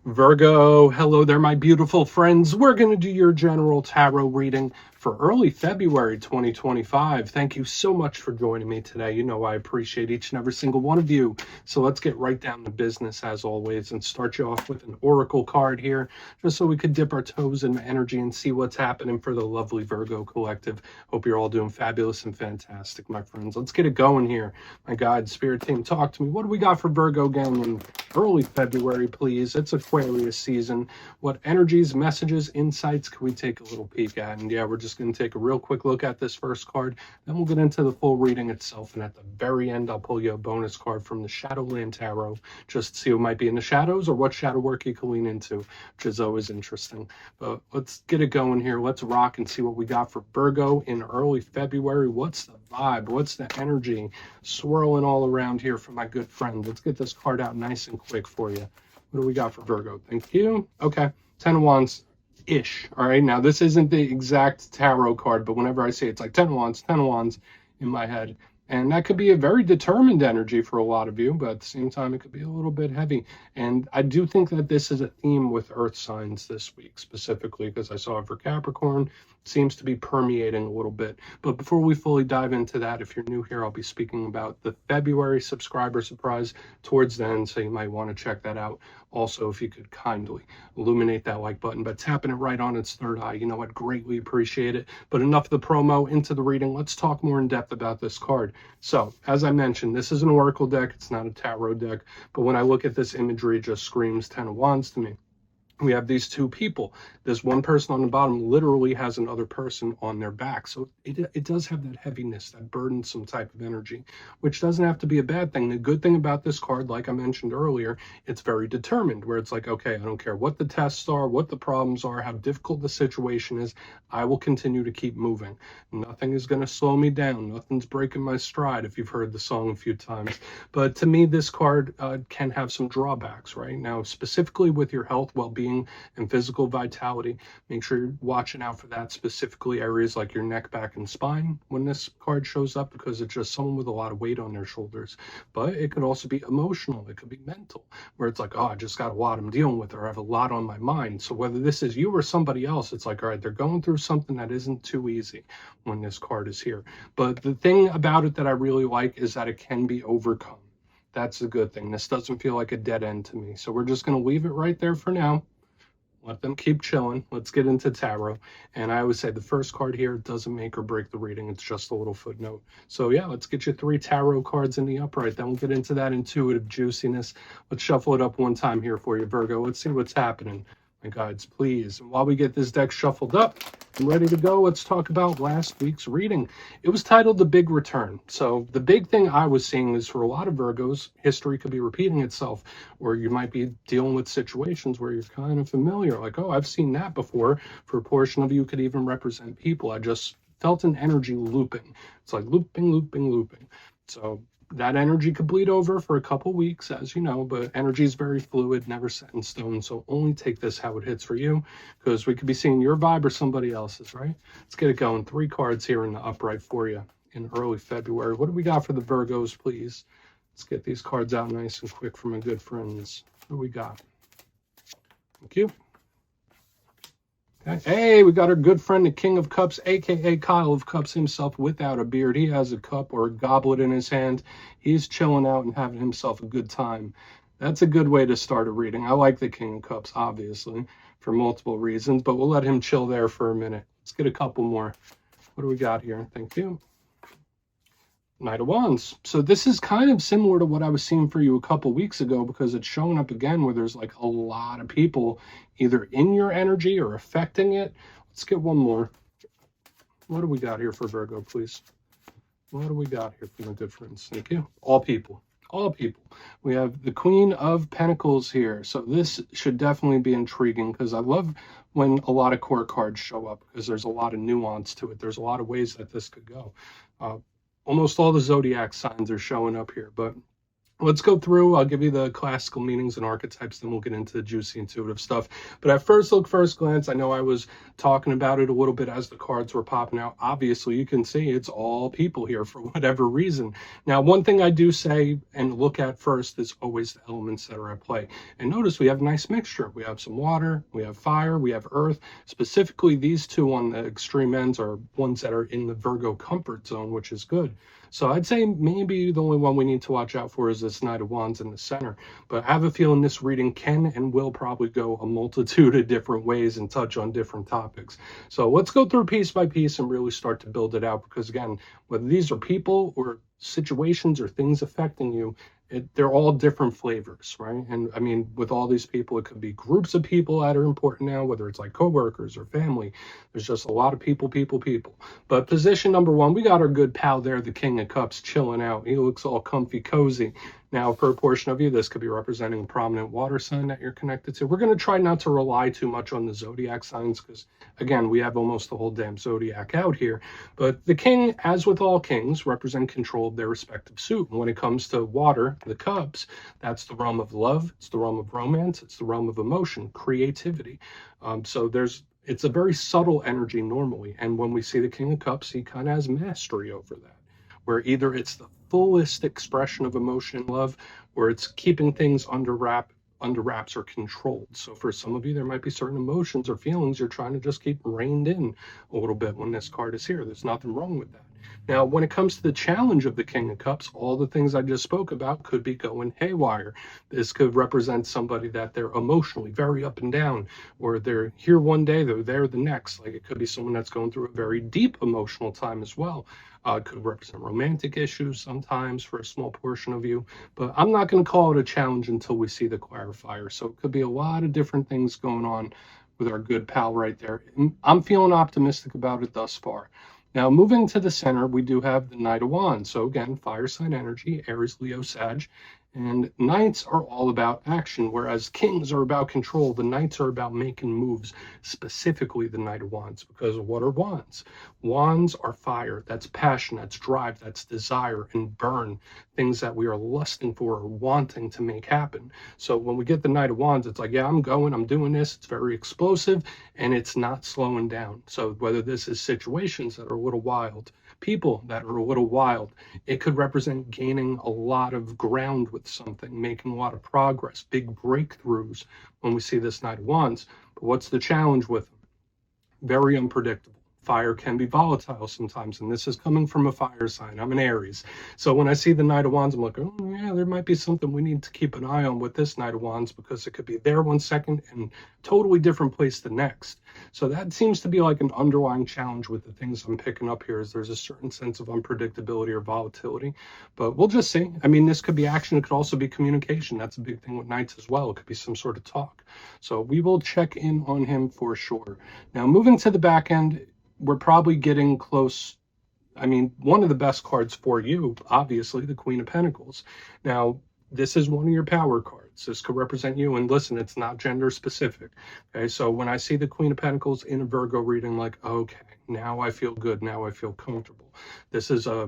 Virgo, hello there, my beautiful friends. We're going to do your general tarot reading for early February 2025. Thank you so much for joining me today. You know I appreciate each and every single one of you. So let's get right down to business as always and start you off with an oracle card here, just so we could dip our toes in the energy and see what's happening for the lovely Virgo collective. Hope you're all doing fabulous and fantastic, my friends. Let's get it going here. My guide, spirit team, talk to me. What do we got for Virgo again in early February, please? It's Aquarius season. What energies, messages, insights can we take a little peek at? And yeah, we're just going to take a real quick look at this first card. Then we'll get into the full reading itself. And at the very end, I'll pull you a bonus card from the Shadowland Tarot, just to see what might be in the shadows or what shadow work you can lean into, which is always interesting. But let's get it going here. Let's rock and see what we got for Virgo in early February. What's the vibe? What's the energy swirling all around here for my good friend? Let's get this card out nice and quick for you. What do we got for Virgo? Thank you. Okay, 10 of Wands-ish. All right, now this isn't the exact tarot card, but whenever I say it's like 10 of Wands in my head. And that could be a very determined energy for a lot of you, but at the same time, it could be a little bit heavy. And I do think that this is a theme with earth signs this week, specifically because I saw it for Capricorn. It seems to be permeating a little bit. But before we fully dive into that, if you're new here, I'll be speaking about the February subscriber surprise towards the end, so you might want to check that out. Also, if you could kindly illuminate that like button by tapping it right on its third eye, you know, I'd greatly appreciate it. But enough of the promo, into the reading. Let's talk more in depth about this card. So, as I mentioned, this is an oracle deck. It's not a tarot deck. But when I look at this imagery, it just screams 10 of Wands to me. We have these two people. This one person on the bottom literally has another person on their back. So it does have that heaviness, that burdensome type of energy, which doesn't have to be a bad thing. The good thing about this card, like I mentioned earlier, it's very determined, where it's like, okay, I don't care what the tests are, what the problems are, how difficult the situation is, I will continue to keep moving. Nothing is going to slow me down. Nothing's breaking my stride, if you've heard the song a few times. But to me, this card can have some drawbacks, right? Now, specifically with your health, well-being, and physical vitality, make sure you're watching out for that, specifically areas like your neck, back, and spine when this card shows up, because it's just someone with a lot of weight on their shoulders. But it could also be emotional. It could be mental, where it's like, oh, I just got a lot I'm dealing with, or I have a lot on my mind. So whether this is you or somebody else, it's like, all right, they're going through something that isn't too easy when this card is here. But the thing about it that I really like is that it can be overcome. That's a good thing. This doesn't feel like a dead end to me. So we're just going to leave it right there for now. Let them keep chilling. Let's get into tarot. And I always say the first card here doesn't make or break the reading. It's just a little footnote. So yeah, let's get you 3 tarot cards in the upright. Then we'll get into that intuitive juiciness. Let's shuffle it up one time here for you, Virgo. Let's see what's happening. My guides, please. And while we get this deck shuffled up and ready to go, let's talk about last week's reading. It was titled The Big Return. So the big thing I was seeing is, for a lot of Virgos, history could be repeating itself, or you might be dealing with situations where you're kind of familiar, like, oh, I've seen that before. For a portion of you, could even represent people. I just felt an energy looping. It's like looping, looping, looping. So that energy could bleed over for a couple weeks, as you know, but energy is very fluid, never set in stone. So only take this how it hits for you, because we could be seeing your vibe or somebody else's, right? Let's get it going. 3 cards here in the upright for you in early February. What do we got for the Virgos, please? Let's get these cards out nice and quick for my good friends. What do we got? Thank you. Okay. Hey, we got our good friend, the King of Cups, aka Kyle of Cups himself, without a beard. He has a cup or a goblet in his hand. He's chilling out and having himself a good time. That's a good way to start a reading. I like the King of Cups, obviously, for multiple reasons, but we'll let him chill there for a minute. Let's get a couple more. What do we got here? Thank you. Knight of Wands. So this is kind of similar to what I was seeing for you a couple weeks ago, because it's showing up again where there's like a lot of people either in your energy or affecting it. Let's get one more. What do we got here for Virgo, please? What do we got here for my good friends? Thank you. All people. All people. We have the Queen of Pentacles here. So this should definitely be intriguing, because I love when a lot of court cards show up, because there's a lot of nuance to it. There's a lot of ways that this could go. Almost all the zodiac signs are showing up here, but Let's go through. I'll give you the classical meanings and archetypes, then we'll get into the juicy intuitive stuff. But at first look, first glance, I know I was talking about it a little bit as the cards were popping out. Obviously, you can see it's all people here for whatever reason. Now, one thing I do say and look at first is always the elements that are at play. And notice we have a nice mixture. We have some water, we have fire, we have earth. Specifically, these two on the extreme ends are ones that are in the Virgo comfort zone, which is good. So I'd say maybe the only one we need to watch out for is this Knight of Wands in the center. But I have a feeling this reading can and will probably go a multitude of different ways and touch on different topics. So let's go through piece by piece and really start to build it out. Because again, whether these are people or situations or things affecting you, they're all different flavors, right? And I mean, with all these people, it could be groups of people that are important now, whether it's like coworkers or family. There's just a lot of people. But position number one, we got our good pal there, the King of Cups, chilling out. He looks all comfy, cozy. Now, for a portion of you, this could be representing a prominent water sign that you're connected to. We're going to try not to rely too much on the zodiac signs because, again, we have almost the whole damn zodiac out here. But the king, as with all kings, represent control of their respective suit. And when it comes to water, the cups, that's the realm of love, it's the realm of romance, it's the realm of emotion, creativity. So it's a very subtle energy normally. And when we see the King of Cups, he kind of has mastery over that, where either it's the fullest expression of emotion and love, or it's keeping things under wraps or controlled. So for some of you, there might be certain emotions or feelings you're trying to just keep reined in a little bit when this card is here. There's nothing wrong with that. Now, when it comes to the challenge of the King of Cups, all the things I just spoke about could be going haywire. This could represent somebody that they're emotionally very up and down, or they're here one day, they're there the next. Like it could be someone that's going through a very deep emotional time as well. Could represent romantic issues sometimes for a small portion of you, but I'm not going to call it a challenge until we see the clarifier. So it could be a lot of different things going on with our good pal right there. I'm feeling optimistic about it thus far. Now, moving to the center, we do have the Knight of Wands. So again, fire sign energy, Aries, Leo, Sag. And knights are all about action, whereas kings are about control. The knights are about making moves, specifically the Knight of Wands, because what are wands? Wands are fire. That's passion, that's drive, that's desire and burn, things that we are lusting for or wanting to make happen. So when we get the Knight of Wands, it's like, yeah, I'm doing this. It's very explosive and it's not slowing down. So whether this is situations that are a little wild, people that are a little wild, it could represent gaining a lot of ground with something, making a lot of progress, big breakthroughs when we see this Knight of Wands. But what's the challenge with them? Very unpredictable. Fire can be volatile sometimes, and this is coming from a fire sign. I'm an Aries. So when I see the Knight of Wands, I'm like, oh yeah, there might be something we need to keep an eye on with this Knight of Wands, because it could be there one second and totally different place the next. So that seems to be like an underlying challenge with the things I'm picking up here, is there's a certain sense of unpredictability or volatility. But we'll just see. I mean, this could be action. It could also be communication. That's a big thing with Knights as well. It could be some sort of talk. So we will check in on him for sure. Now, moving to the back end, we're probably getting close. I mean, one of the best cards for you, obviously, the Queen of Pentacles. Now, this is one of your power cards. This could represent you. And listen, it's not gender specific. Okay, so when I see the Queen of Pentacles in a Virgo reading, like, okay, now I feel good. Now I feel comfortable. This is a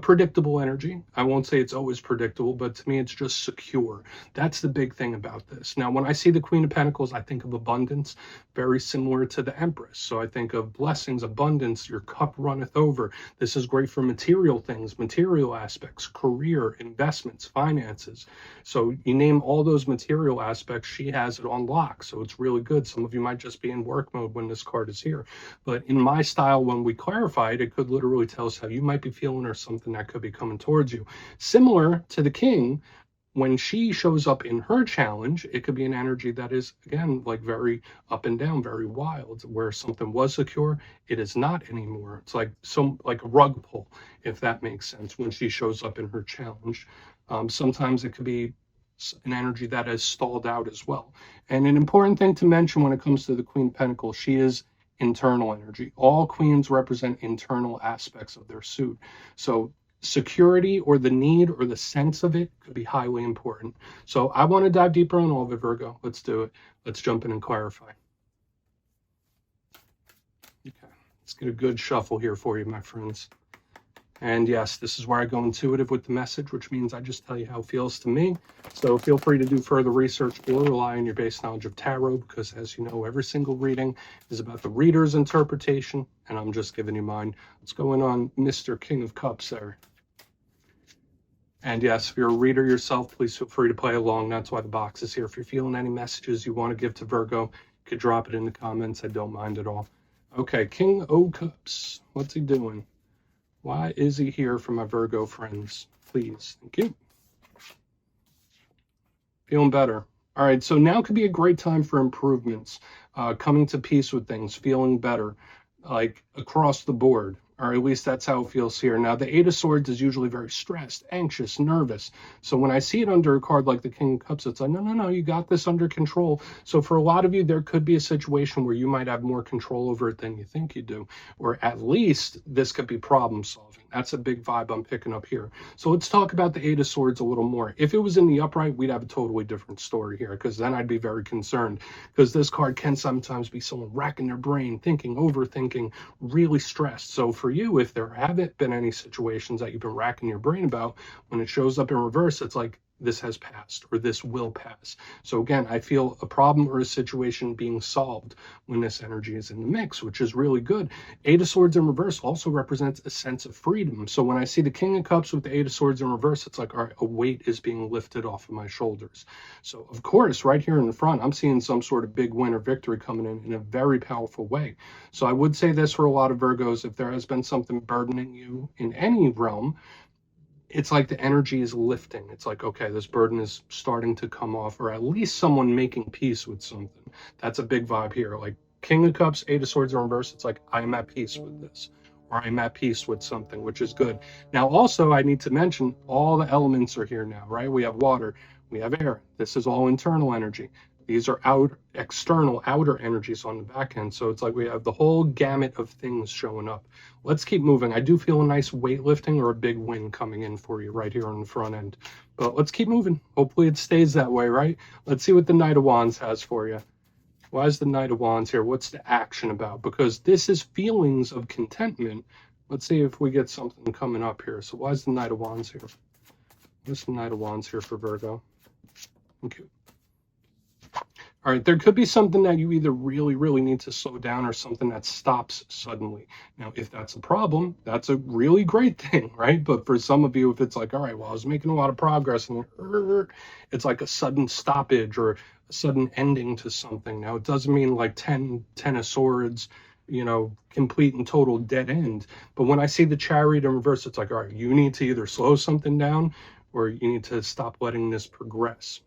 predictable energy. I won't say it's always predictable, but to me, it's just secure. That's the big thing about this. Now, when I see the Queen of Pentacles, I think of abundance, very similar to the Empress. So I think of blessings, abundance, your cup runneth over. This is great for material things, material aspects, career, investments, finances. So you name all those material aspects, she has it on lock. So it's really good. Some of you might just be in work mode when this card is here. But in my style, when we clarify it, it could literally tell us how you might be feeling or something that could be coming towards you. Similar to the King, when she shows up in her challenge, it could be an energy that is, again, like very up and down, very wild, where something was secure, it is not anymore. It's like a rug pull, if that makes sense, when she shows up in her challenge. Sometimes it could be an energy that has stalled out as well. And an important thing to mention when it comes to the Queen of Pentacles, she is internal energy. All queens represent internal aspects of their suit. So security or the need or the sense of it could be highly important. So I want to dive deeper on all of it, Virgo. Let's do it. Let's jump in and clarify. Okay, let's get a good shuffle here for you, my friends. And yes, this is where I go intuitive with the message, which means I just tell you how it feels to me. So feel free to do further research or rely on your base knowledge of tarot, because as you know, every single reading is about the reader's interpretation, and I'm just giving you mine. What's going on, Mr. King of Cups there? And yes, if you're a reader yourself, please feel free to play along. That's why the box is here. If you're feeling any messages you want to give to Virgo, you could drop it in the comments. I don't mind at all. Okay, King O Cups. What's he doing? Why is he here for my Virgo friends? Please. Thank you. Feeling better. All right, so now could be a great time for improvements, coming to peace with things, feeling better, like across the board, or at least that's how it feels here. Now, the Eight of Swords is usually very stressed, anxious, nervous. So when I see it under a card like the King of Cups, it's like, no, you got this under control. So for a lot of you, there could be a situation where you might have more control over it than you think you do, or at least this could be problem solving. That's a big vibe I'm picking up here. So let's talk about the Eight of Swords a little more. If it was in the upright, we'd have a totally different story here, because then I'd be very concerned, because this card can sometimes be someone racking their brain, thinking, overthinking, really stressed. So for you, if there haven't been any situations that you've been racking your brain about, when it shows up in reverse, it's like, this has passed, or this will pass. So again, I feel a problem or a situation being solved when this energy is in the mix, which is really good. Eight of Swords in reverse also represents a sense of freedom. So when I see the King of Cups with the Eight of Swords in reverse, it's like, all right, a weight is being lifted off of my shoulders. So of course, right here in the front, I'm seeing some sort of big win or victory coming in a very powerful way. So I would say this for a lot of Virgos: if there has been something burdening you in any realm, it's like the energy is lifting. It's like, okay, this burden is starting to come off, or at least someone making peace with something. That's a big vibe here. Like King of Cups, Eight of Swords in reverse, it's like, I'm at peace with this, or I'm at peace with something, which is good. Now, also, I need to mention all the elements are here now, right? We have water, we have air. This is all internal energy. These are external, outer energies on the back end. So it's like we have the whole gamut of things showing up. Let's keep moving. I do feel a nice weightlifting or a big win coming in for you right here on the front end. But let's keep moving. Hopefully it stays that way, right? Let's see what the Knight of Wands has for you. Why is the Knight of Wands here? What's the action about? Because this is feelings of contentment. Let's see if we get something coming up here. So why is the Knight of Wands here? What's the Knight of Wands here for Virgo? Thank you. All right, there could be something that you either really need to slow down, or something that stops suddenly. Now, if that's a problem, that's a really great thing, right? But for some of you, if it's like, all right, well, I was making a lot of progress, and it's like a sudden stoppage or a sudden ending to something. Now, it doesn't mean like 10 of Swords, you know, complete and total dead end. But when I see the Chariot in reverse, it's like, all right, you need to either slow something down, or you need to stop letting this progress.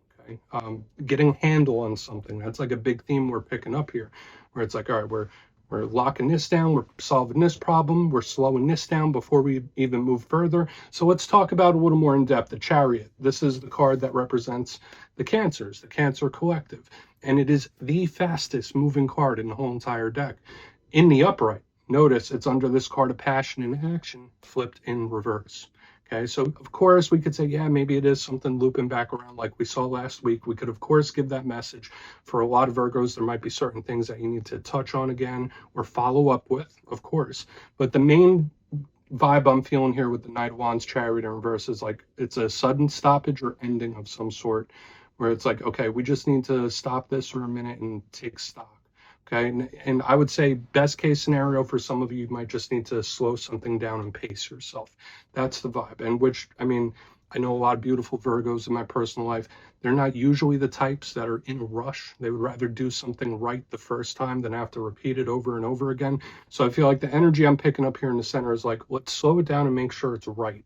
Getting a handle on something. That's like a big theme we're picking up here, where it's like, all right, we're locking this down, we're solving this problem, we're slowing this down before we even move further. So let's talk about a little more in depth. The Chariot. This is the card that represents the Cancers, the Cancer collective, and it is the fastest moving card in the whole entire deck. In the upright, notice it's under this card of passion and action, flipped in reverse. Okay, so of course we could say, yeah, maybe it is something looping back around like we saw last week. We could, of course, give that message. For a lot of Virgos, there might be certain things that you need to touch on again or follow up with, of course. But the main vibe I'm feeling here with the Knight of Wands, Chariot in reverse is like it's a sudden stoppage or ending of some sort, where it's like, okay, we just need to stop this for a minute and take stock. Okay, and I would say best case scenario for some of you might just need to slow something down and pace yourself. That's the vibe. And which, I mean, I know a lot of beautiful Virgos in my personal life. They're not usually the types that are in a rush. They would rather do something right the first time than have to repeat it over and over again. So I feel like the energy I'm picking up here in the center is like, let's slow it down and make sure it's right.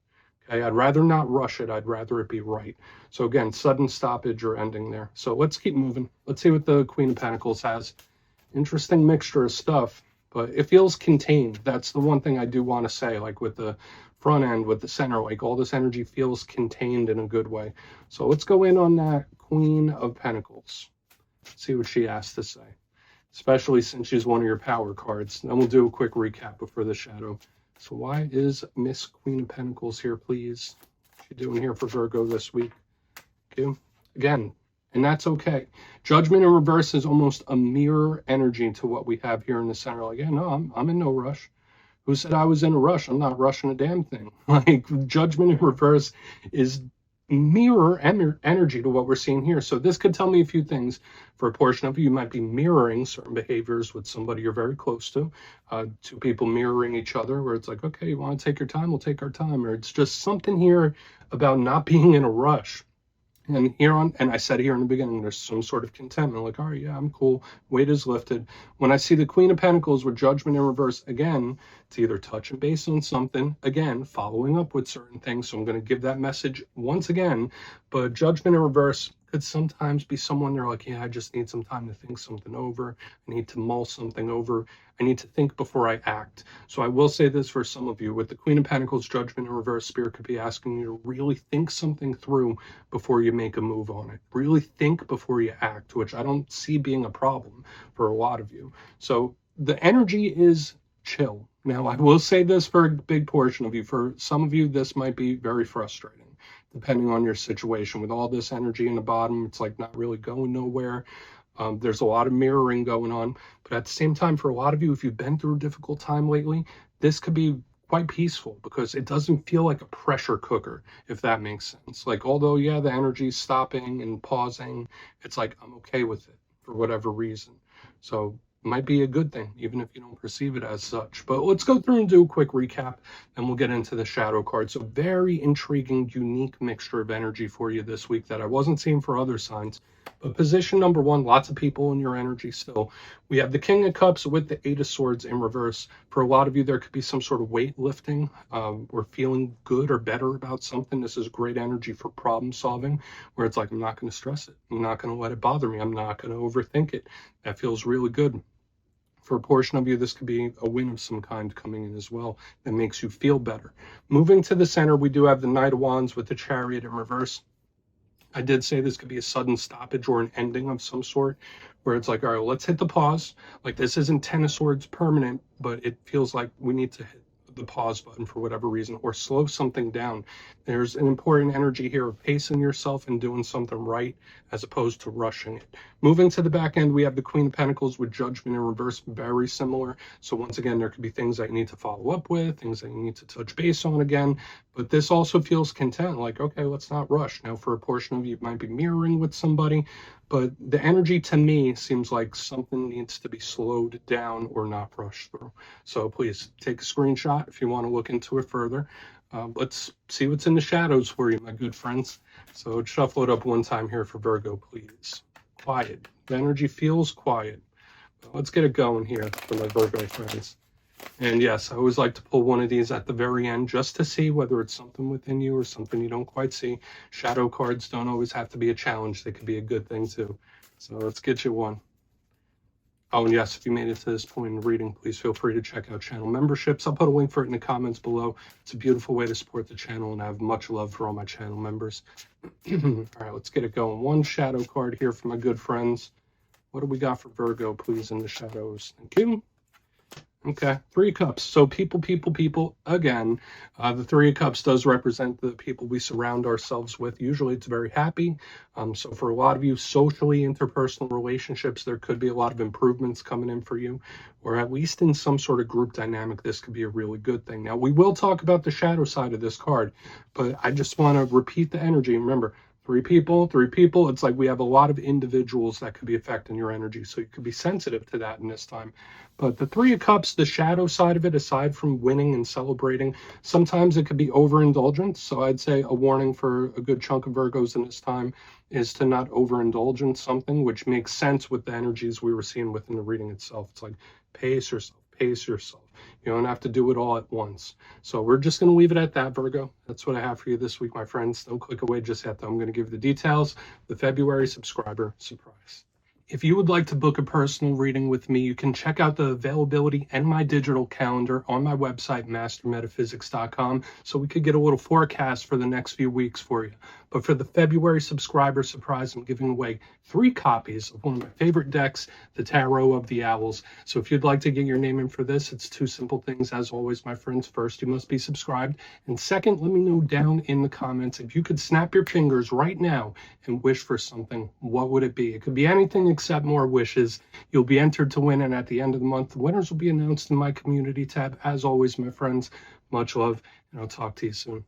Okay, I'd rather not rush it. I'd rather it be right. So again, sudden stoppage or ending there. So let's keep moving. Let's see what the Queen of Pentacles has. Interesting mixture of stuff, but it feels contained. That's the one thing I do want to say, like with the front end, with the center, like all this energy feels contained in a good way. So let's go in on that Queen of Pentacles. See what she has to say, especially since she's one of your power cards. Then we'll do a quick recap before the shadow. So why is Miss Queen of Pentacles here, please? What's she doing here for Virgo this week? Okay, again, and that's okay. Judgment in reverse is almost a mirror energy to what we have here in the center. Like, yeah, no, I'm in no rush. Who said I was in a rush? I'm not rushing a damn thing. Like, judgment in reverse is mirror energy to what we're seeing here. So this could tell me a few things. For a portion of you, you might be mirroring certain behaviors with somebody you're very close to. Two people mirroring each other, where it's like, okay, you want to take your time, we'll take our time. Or it's just something here about not being in a rush. And here on, and I said here in the beginning, there's some sort of contentment, like, all right, yeah, I'm cool. Weight is lifted. When I see the Queen of Pentacles with judgment in reverse, again, it's either touching base on something, again, following up with certain things. So I'm going to give that message once again. But judgment in reverse could sometimes be someone they're like, yeah, I just need some time to think something over. I need to mull something over. I need to think before I act. So I will say this for some of you, with the Queen of Pentacles, judgment in reverse, Spirit could be asking you to really think something through before you make a move on it. Really think before you act, which I don't see being a problem for a lot of you. So the energy is chill. Now, I will say this for a big portion of you. For some of you, this might be very frustrating, depending on your situation. With all this energy in the bottom, it's like not really going nowhere. There's a lot of mirroring going on. But at the same time, for a lot of you, if you've been through a difficult time lately, this could be quite peaceful because it doesn't feel like a pressure cooker, if that makes sense. Like, although, yeah, the energy's stopping and pausing, it's like, I'm okay with it for whatever reason. So it might be a good thing, even if you don't perceive it as such. But let's go through and do a quick recap, and we'll get into the shadow card. So very intriguing, unique mixture of energy for you this week that I wasn't seeing for other signs. But position number one, lots of people in your energy still. We have the King of Cups with the Eight of Swords in reverse. For a lot of you, there could be some sort of weight lifting or feeling good or better about something. This is great energy for problem solving, where it's like, I'm not going to stress it. I'm not going to let it bother me. I'm not going to overthink it. That feels really good. For a portion of you, this could be a win of some kind coming in as well that makes you feel better. Moving to the center, we do have the Knight of Wands with the Chariot in reverse. I did say this could be a sudden stoppage or an ending of some sort, where it's like, all right, let's hit the pause. Like, this isn't Ten of Swords permanent, but it feels like we need to hit the pause button for whatever reason, or slow something down. There's an important energy here of pacing yourself and doing something right as opposed to rushing it. Moving to the back end, we have the Queen of Pentacles with judgment in reverse, very similar. So once again, there could be things that you need to follow up with, things that you need to touch base on again. But this also feels content, like, okay, let's not rush. Now, for a portion of you, you might be mirroring with somebody, but the energy to me seems like something needs to be slowed down or not rushed through. So please take a screenshot if you want to look into it further. Let's see what's in the shadows for you, my good friends. So shuffle it up one time here for Virgo, please. Quiet. The energy feels quiet. Let's get it going here for my Virgo friends. And yes, I always like to pull one of these at the very end just to see whether it's something within you or something you don't quite see. Shadow cards don't always have to be a challenge. They could be a good thing too. So let's get you one. Oh, and yes, if you made it to this point in the reading, please feel free to check out channel memberships. I'll put a link for it in the comments below. It's a beautiful way to support the channel, and I have much love for all my channel members. All right, let's get it going. One shadow card here for my good friends. What do we got for Virgo, please, in the shadows? Thank you. Okay, Three of Cups. So people, again, the Three of Cups does represent the people we surround ourselves with. Usually it's very happy. So for a lot of you, socially, interpersonal relationships, there could be a lot of improvements coming in for you, or at least in some sort of group dynamic, this could be a really good thing. Now, we will talk about the shadow side of this card, but I just want to repeat the energy. Remember, three people, it's like we have a lot of individuals that could be affecting your energy. So you could be sensitive to that in this time. But the Three of Cups, the shadow side of it, aside from winning and celebrating, sometimes it could be overindulgence. So I'd say a warning for a good chunk of Virgos in this time is to not overindulge in something, which makes sense with the energies we were seeing within the reading itself. It's like, pace yourself, pace yourself. You don't have to do it all at once. So we're just going to leave it at that, Virgo. That's what I have for you this week, my friends. Don't click away just yet, though. I'm going to give you the details. The February subscriber surprise. If you would like to book a personal reading with me, you can check out the availability and my digital calendar on my website, mastermetaphysics.com, so we could get a little forecast for the next few weeks for you. But for the February subscriber surprise, I'm giving away 3 copies of one of my favorite decks, the Tarot of the Owls. So if you'd like to get your name in for this, it's 2 simple things, as always, my friends. First, you must be subscribed. And second, let me know down in the comments if you could snap your fingers right now and wish for something. What would it be? It could be anything accept more wishes. You'll be entered to win, and at the end of the month, the winners will be announced in my community tab. As always, my friends, much love, and I'll talk to you soon.